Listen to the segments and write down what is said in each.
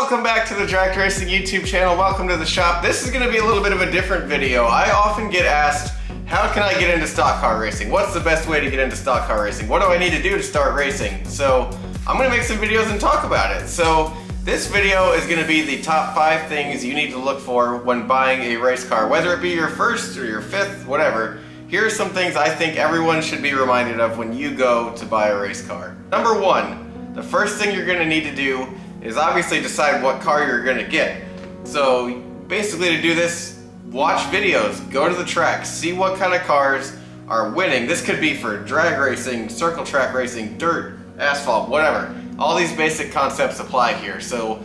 welcome back to the Track Racing YouTube channel. Welcome to the shop. This is going to be a little bit of a different video. I often get asked, how can I get into stock car racing? What's the best way to get into stock car racing? What do I need to do to start racing? So I'm going to make some videos and talk about it. So this video is going to be the top 5 things you need to look for when buying a race car, whether it be your first or your fifth, whatever. Here are some things I think everyone should be reminded of when you go to buy a race car. Number 1, the first thing you're going to need to do is obviously decide what car you're going to get. So basically to do this, watch videos, go to the track, see what kind of cars are winning. This could be for drag racing, circle track racing, dirt, asphalt, whatever. All these basic concepts apply here. So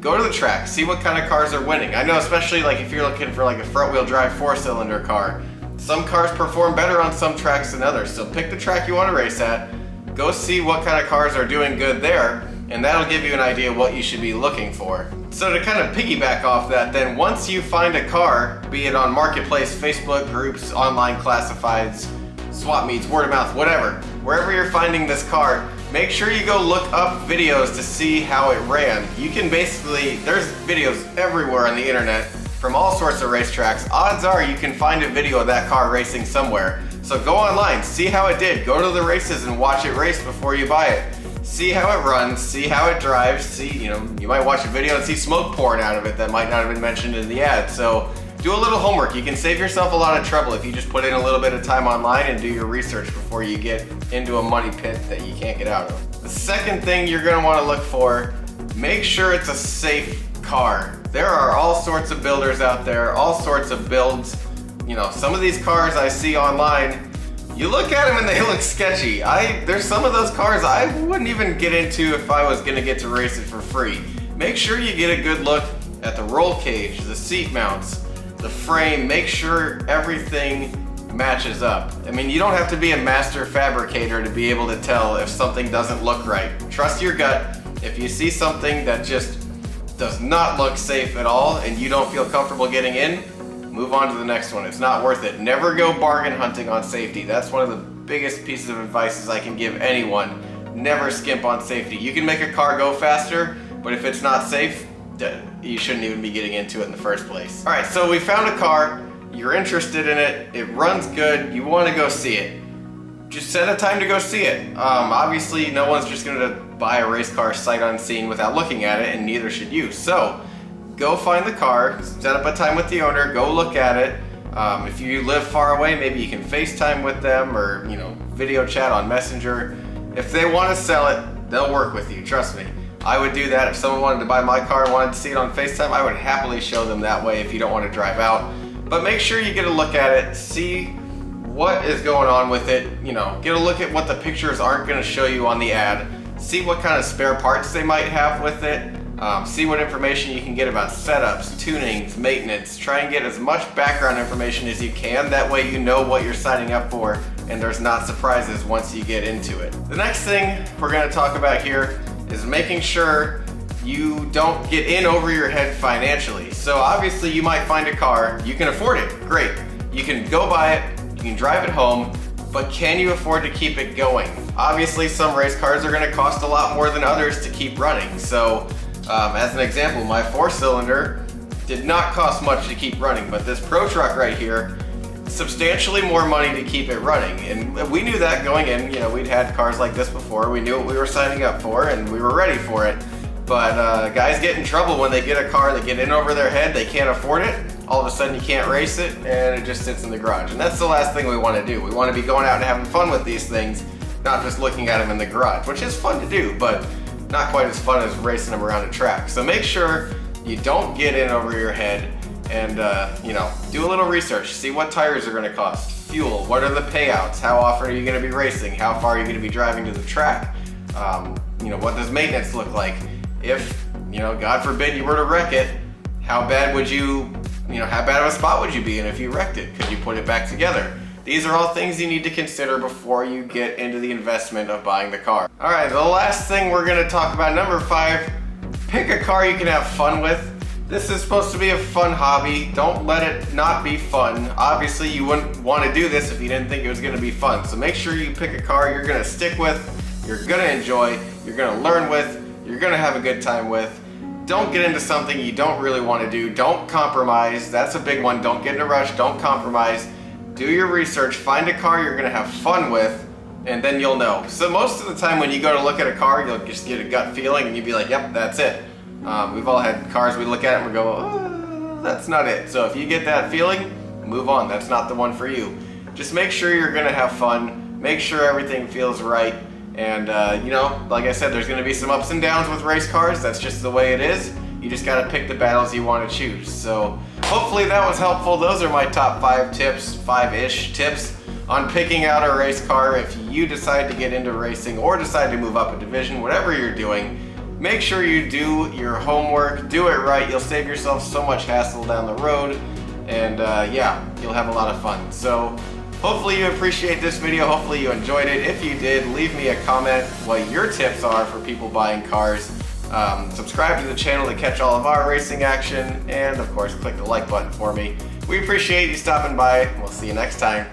go to the track, see what kind of cars are winning. I know especially like if you're looking for like a front wheel drive 4-cylinder car, some cars perform better on some tracks than others. So pick the track you want to race at, go see what kind of cars are doing good there, and that'll give you an idea what you should be looking for. So to kind of piggyback off that, then once you find a car, be it on Marketplace, Facebook groups, online classifieds, swap meets, word of mouth, whatever, wherever you're finding this car, make sure you go look up videos to see how it ran. You can basically, there's videos everywhere on the internet from all sorts of racetracks. Odds are you can find a video of that car racing somewhere. So go online, see how it did, go to the races and watch it race before you buy it. See how it runs, see how it drives, see, you might watch a video and see smoke pouring out of it that might not have been mentioned in the ad. So do a little homework. You can save yourself a lot of trouble if you just put in a little bit of time online and do your research before you get into a money pit that you can't get out of. The second thing you're going to want to look for, make sure it's a safe car. There are all sorts of builders out there, all sorts of builds. Some of these cars I see online, you look at them and they look sketchy. There's some of those cars I wouldn't even get into if I was gonna get to race it for free. Make sure you get a good look at the roll cage, the seat mounts, the frame. Make sure everything matches up. I mean, you don't have to be a master fabricator to be able to tell if something doesn't look right. Trust your gut. If you see something that just does not look safe at all and you don't feel comfortable getting in, move on to the next one. It's not worth it. Never go bargain hunting on safety. That's one of the biggest pieces of advice I can give anyone. Never skimp on safety. You can make a car go faster, but if it's not safe, you shouldn't even be getting into it in the first place. All right, so we found a car, you're interested in it, it runs good, you want to go see it. Just set a time to go see it. Obviously, no one's just going to buy a race car sight unseen without looking at it, and neither should you. So go find the car, set up a time with the owner, go look at it. If you live far away, maybe you can FaceTime with them or video chat on Messenger. If they want to sell it, they'll work with you, trust me. I would do that. If someone wanted to buy my car and wanted to see it on FaceTime, I would happily show them that way if you don't want to drive out. But make sure you get a look at it, see what is going on with it, get a look at what the pictures aren't going to show you on the ad, see what kind of spare parts they might have with it. See what information you can get about setups, tunings, maintenance. Try and get as much background information as you can. That way you know what you're signing up for and there's not surprises once you get into it. The next thing we're going to talk about here is making sure you don't get in over your head financially. So obviously you might find a car, you can afford it, great. You can go buy it, you can drive it home, but can you afford to keep it going? Obviously some race cars are going to cost a lot more than others to keep running. So as an example, my 4-cylinder did not cost much to keep running, but this Pro Truck right here, substantially more money to keep it running. And we knew that going in. We'd had cars like this before. We knew what we were signing up for and we were ready for it. But guys get in trouble when they get a car, they get in over their head, they can't afford it. All of a sudden you can't race it and it just sits in the garage. And that's the last thing we want to do. We want to be going out and having fun with these things, not just looking at them in the garage, which is fun to do, but not quite as fun as racing them around a track. So make sure you don't get in over your head and do a little research. See what tires are going to cost, fuel, what are the payouts, how often are you going to be racing, how far are you going to be driving to the track, what does maintenance look like? If, God forbid you were to wreck it, how bad would how bad of a spot would you be in if you wrecked it? Could you put it back together? These are all things you need to consider before you get into the investment of buying the car. All right, the last thing we're gonna talk about, number 5, pick a car you can have fun with. This is supposed to be a fun hobby. Don't let it not be fun. Obviously, you wouldn't want to do this if you didn't think it was gonna be fun. So make sure you pick a car you're gonna stick with, you're gonna enjoy, you're gonna learn with, you're gonna have a good time with. don't get into something you don't really want to do. Don't compromise. That's a big one. Don't get in a rush. Don't compromise. Do your research. Find a car you're going to have fun with, and then you'll know. So most of the time when you go to look at a car, you'll just get a gut feeling and you'll be like, yep, that's it. We've all had cars we look at and we go, oh, that's not it. So if you get that feeling, move on. That's not the one for you. Just make sure you're going to have fun. Make sure everything feels right. And you know, like I said, there's going to be some ups and downs with race cars. That's just the way it is. You just got to pick the battles you want to choose. So hopefully that was helpful. Those are my top 5 tips, 5-ish tips on picking out a race car. If you decide to get into racing or decide to move up a division, whatever you're doing, make sure you do your homework, do it right. You'll save yourself so much hassle down the road, and yeah, you'll have a lot of fun. So hopefully you appreciate this video. Hopefully you enjoyed it. If you did, leave me a comment what your tips are for people buying cars. Subscribe to the channel to catch all of our racing action, and of course click the like button for me. We appreciate you stopping by. We'll see you next time.